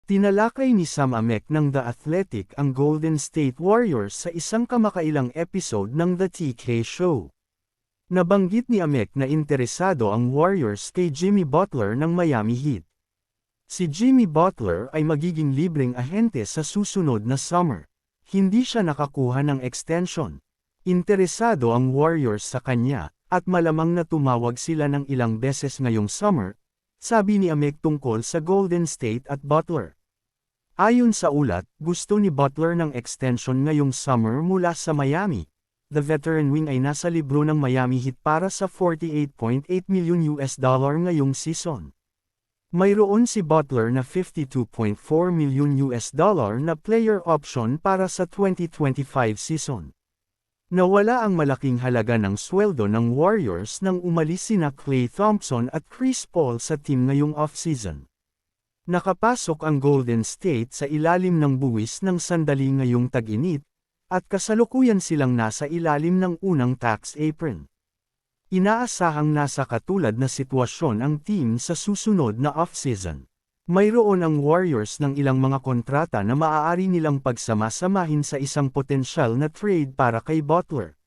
Tinalakay ni Sam Amick ng The Athletic ang Golden State Warriors sa isang kamakailang episode ng The TK Show. Nabanggit ni Amick na interesado ang Warriors kay Jimmy Butler ng Miami Heat. Si Jimmy Butler ay magiging libreng ahente sa susunod na summer. Hindi siya nakakuha ng extension. Interesado ang Warriors sa kanya, at malamang na tumawag sila ng ilang beses ngayong summer, sabi ni Amick tungkol sa Golden State at Butler. Ayon sa ulat, gusto ni Butler ng extension ngayong summer mula sa Miami. The veteran wing ay nasa libro ng Miami Heat para sa $48.8 million ngayong season. Mayroon si Butler na $52.4 million na player option para sa 2025 season. Nawala ang malaking halaga ng sweldo ng Warriors nang umalis sina Klay Thompson at Chris Paul sa team ngayong offseason. Nakapasok ang Golden State sa ilalim ng buwis ng sandali ngayong tag-init, at kasalukuyan silang nasa ilalim ng unang tax apron. Inaasahang nasa katulad na sitwasyon ang team sa susunod na offseason. Mayroon ang Warriors ng ilang mga kontrata na maaari nilang pagsama-samahin sa isang potensyal na trade para kay Butler.